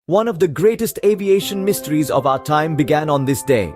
One of the greatest aviation mysteries of our time began on this day.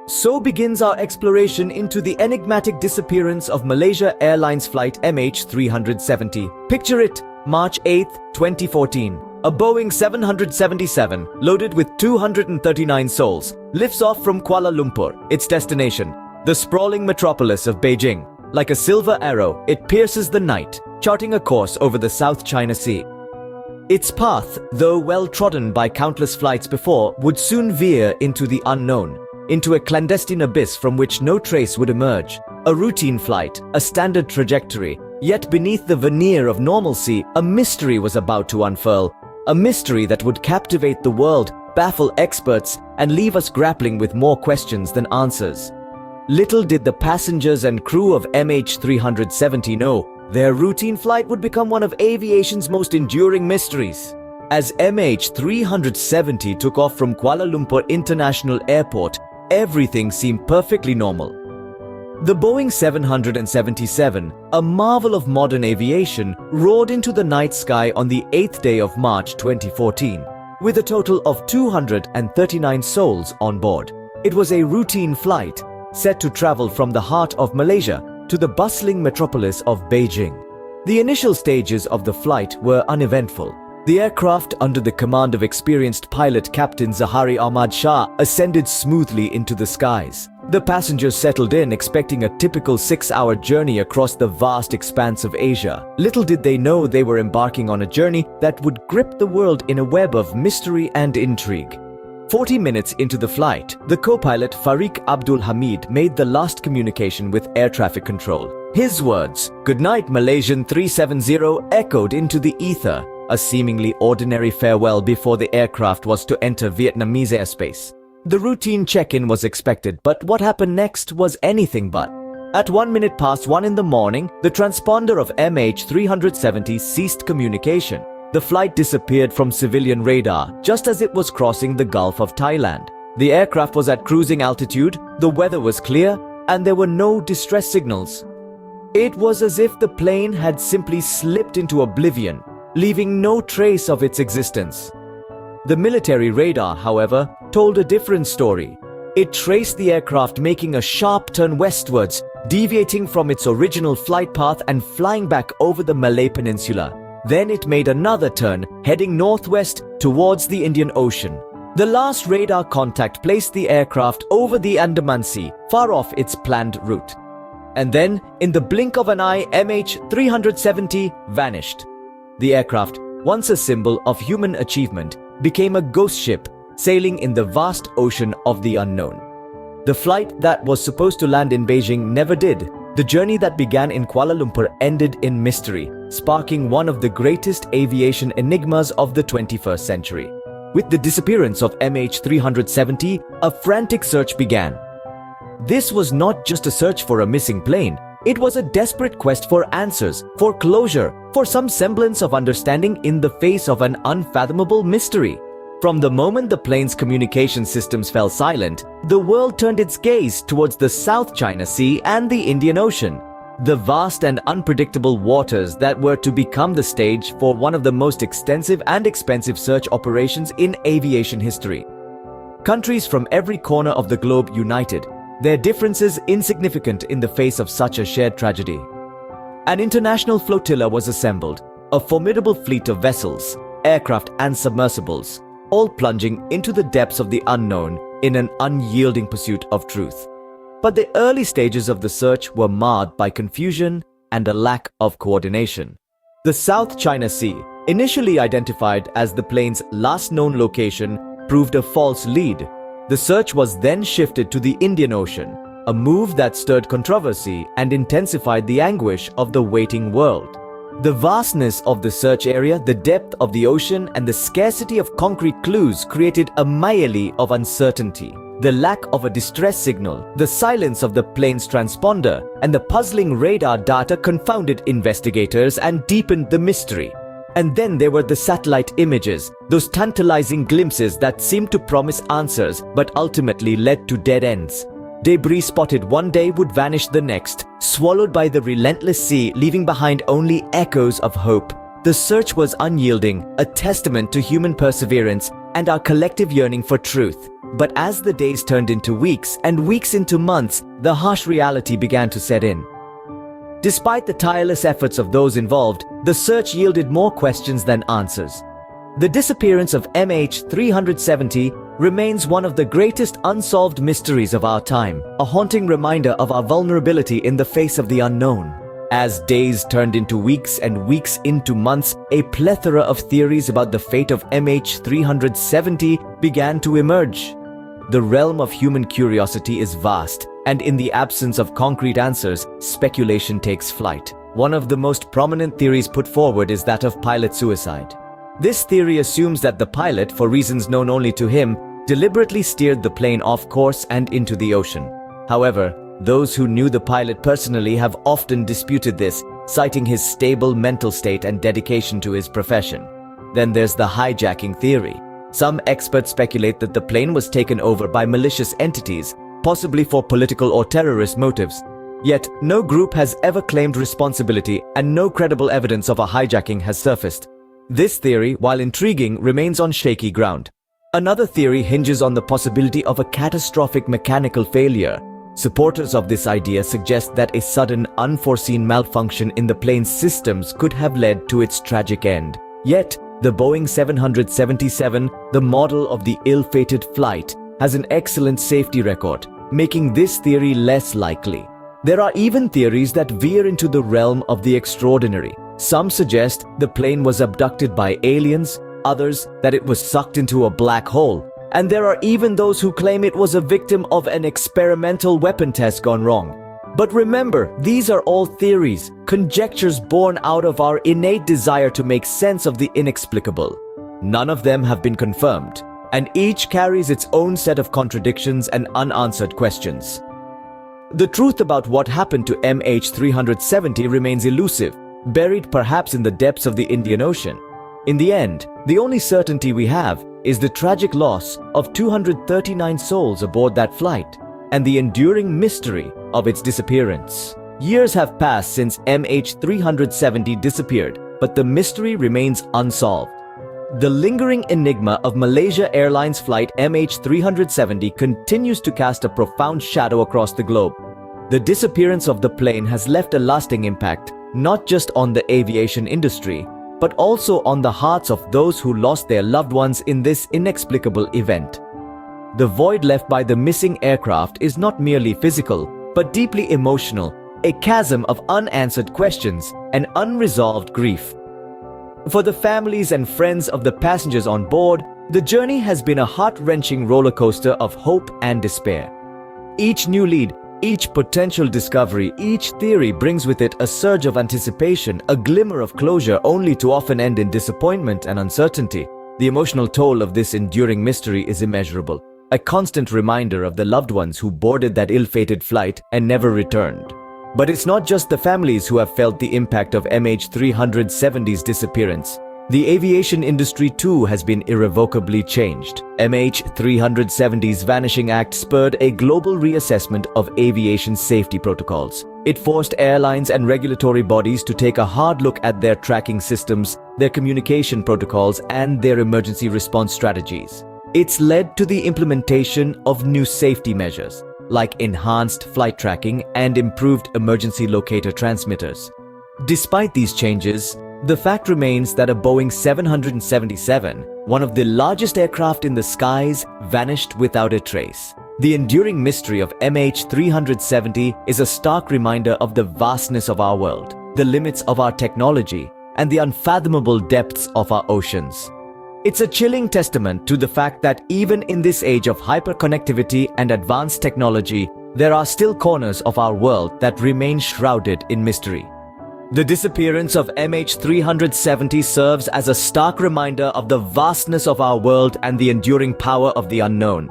So begins our exploration into the enigmatic disappearance of Malaysia Airlines Flight MH370. Picture it, March 8, 2014. A Boeing 777, loaded with 239 souls, lifts off from Kuala Lumpur, its destination, the sprawling metropolis of Beijing. Like a silver arrow, it pierces the night, charting a course over the South China Sea. Its path, though well trodden by countless flights before, would soon veer into the unknown, into a clandestine abyss from which no trace would emerge. A routine flight, a standard trajectory, yet beneath the veneer of normalcy, a mystery was about to unfurl. A mystery that would captivate the world, baffle experts, and leave us grappling with more questions than answers. Little did the passengers and crew of MH370 know, their routine flight would become one of aviation's most enduring mysteries. As MH370 took off from Kuala Lumpur International Airport, everything seemed perfectly normal. The Boeing 777, a marvel of modern aviation, roared into the night sky on the 8th day of March 2014, with a total of 239 souls on board. It was a routine flight, set to travel from the heart of Malaysia to the bustling metropolis of Beijing. The initial stages of the flight were uneventful. The aircraft, under the command of experienced pilot Captain Zahari Ahmad Shah, ascended smoothly into the skies. The passengers settled in, expecting a typical 6-hour journey across the vast expanse of Asia. Little did they know they were embarking on a journey that would grip the world in a web of mystery and intrigue. 40 minutes into the flight, the co-pilot Fariq Abdul Hamid made the last communication with air traffic control. His words, "Good night, Malaysian 370," echoed into the ether, a seemingly ordinary farewell before the aircraft was to enter Vietnamese airspace. The routine check-in was expected, but what happened next was anything but. At 1:01 in the morning, the transponder of MH370 ceased communication. The flight disappeared from civilian radar just as it was crossing the Gulf of Thailand. The aircraft was at cruising altitude, the weather was clear, and there were no distress signals. It was as if the plane had simply slipped into oblivion, leaving no trace of its existence. The military radar, however, told a different story. It traced the aircraft making a sharp turn westwards, deviating from its original flight path and flying back over the Malay Peninsula. Then it made another turn, heading northwest towards the Indian Ocean. The last radar contact placed the aircraft over the Andaman Sea, far off its planned route. And then, in the blink of an eye, MH370 vanished. The aircraft, once a symbol of human achievement, became a ghost ship sailing in the vast ocean of the unknown. The flight that was supposed to land in Beijing never did. The journey that began in Kuala Lumpur ended in mystery, sparking one of the greatest aviation enigmas of the 21st century. With the disappearance of MH370, a frantic search began. This was not just a search for a missing plane. It was a desperate quest for answers, for closure, for some semblance of understanding in the face of an unfathomable mystery. From the moment the plane's communication systems fell silent, the world turned its gaze towards the South China Sea and the Indian Ocean, the vast and unpredictable waters that were to become the stage for one of the most extensive and expensive search operations in aviation history. Countries from every corner of the globe united, their differences insignificant in the face of such a shared tragedy. An international flotilla was assembled, a formidable fleet of vessels, aircraft and submersibles, all plunging into the depths of the unknown in an unyielding pursuit of truth. But the early stages of the search were marred by confusion and a lack of coordination. The South China Sea, initially identified as the plane's last known location, proved a false lead. The search was then shifted to the Indian Ocean, a move that stirred controversy and intensified the anguish of the waiting world. The vastness of the search area, the depth of the ocean, and the scarcity of concrete clues created a melee of uncertainty. The lack of a distress signal, the silence of the plane's transponder, and the puzzling radar data confounded investigators and deepened the mystery. And then there were the satellite images, those tantalizing glimpses that seemed to promise answers but ultimately led to dead ends. Debris spotted one day would vanish the next, swallowed by the relentless sea, leaving behind only echoes of hope. The search was unyielding, a testament to human perseverance, and our collective yearning for truth. But as the days turned into weeks and weeks into months, the harsh reality began to set in. Despite the tireless efforts of those involved, the search yielded more questions than answers. The disappearance of MH370 remains one of the greatest unsolved mysteries of our time, a haunting reminder of our vulnerability in the face of the unknown. As days turned into weeks and weeks into months, a plethora of theories about the fate of MH370 began to emerge. The realm of human curiosity is vast, and in the absence of concrete answers, speculation takes flight. One of the most prominent theories put forward is that of pilot suicide. This theory assumes that the pilot, for reasons known only to him, deliberately steered the plane off course and into the ocean. However, those who knew the pilot personally have often disputed this, citing his stable mental state and dedication to his profession. Then there's the hijacking theory. Some experts speculate that the plane was taken over by malicious entities, possibly for political or terrorist motives. Yet, no group has ever claimed responsibility and no credible evidence of a hijacking has surfaced. This theory, while intriguing, remains on shaky ground. Another theory hinges on the possibility of a catastrophic mechanical failure. Supporters of this idea suggest that a sudden, unforeseen malfunction in the plane's systems could have led to its tragic end. Yet, the Boeing 777, the model of the ill-fated flight, has an excellent safety record, making this theory less likely. There are even theories that veer into the realm of the extraordinary. Some suggest the plane was abducted by aliens, others that it was sucked into a black hole, and there are even those who claim it was a victim of an experimental weapon test gone wrong. But remember, these are all theories, conjectures born out of our innate desire to make sense of the inexplicable. None of them have been confirmed, and each carries its own set of contradictions and unanswered questions. The truth about what happened to MH370 remains elusive, buried perhaps in the depths of the Indian Ocean. In the end, the only certainty we have is the tragic loss of 239 souls aboard that flight, and the enduring mystery of its disappearance. Years have passed since MH370 disappeared, but the mystery remains unsolved. The lingering enigma of Malaysia Airlines Flight MH370 continues to cast a profound shadow across the globe. The disappearance of the plane has left a lasting impact, not just on the aviation industry, but also on the hearts of those who lost their loved ones in this inexplicable event. The void left by the missing aircraft is not merely physical, but deeply emotional, a chasm of unanswered questions and unresolved grief. For the families and friends of the passengers on board, the journey has been a heart-wrenching roller coaster of hope and despair. Each new lead, each potential discovery, each theory brings with it a surge of anticipation, a glimmer of closure, only to often end in disappointment and uncertainty. The emotional toll of this enduring mystery is immeasurable, a constant reminder of the loved ones who boarded that ill-fated flight and never returned. But it's not just the families who have felt the impact of MH370's disappearance. The aviation industry too has been irrevocably changed. MH370's vanishing act spurred a global reassessment of aviation safety protocols. It forced airlines and regulatory bodies to take a hard look at their tracking systems, their communication protocols, and their emergency response strategies. It's led to the implementation of new safety measures, like enhanced flight tracking and improved emergency locator transmitters. Despite these changes, the fact remains that a Boeing 777, one of the largest aircraft in the skies, vanished without a trace. The enduring mystery of MH370 is a stark reminder of the vastness of our world, the limits of our technology, and the unfathomable depths of our oceans. It's a chilling testament to the fact that even in this age of hyperconnectivity and advanced technology, there are still corners of our world that remain shrouded in mystery. The disappearance of MH370 serves as a stark reminder of the vastness of our world and the enduring power of the unknown.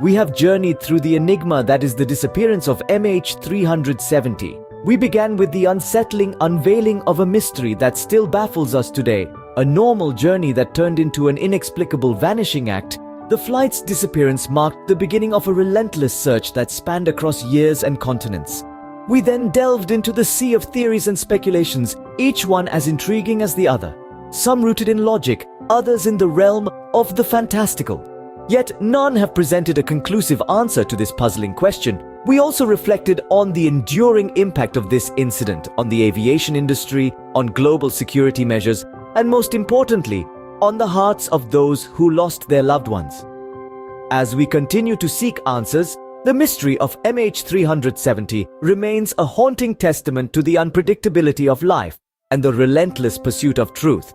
We have journeyed through the enigma that is the disappearance of MH370. We began with the unsettling unveiling of a mystery that still baffles us today, a normal journey that turned into an inexplicable vanishing act. The flight's disappearance marked the beginning of a relentless search that spanned across years and continents. We then delved into the sea of theories and speculations, each one as intriguing as the other. Some rooted in logic, others in the realm of the fantastical. Yet none have presented a conclusive answer to this puzzling question. We also reflected on the enduring impact of this incident on the aviation industry, on global security measures, and most importantly, on the hearts of those who lost their loved ones. As we continue to seek answers, the mystery of MH370 remains a haunting testament to the unpredictability of life and the relentless pursuit of truth.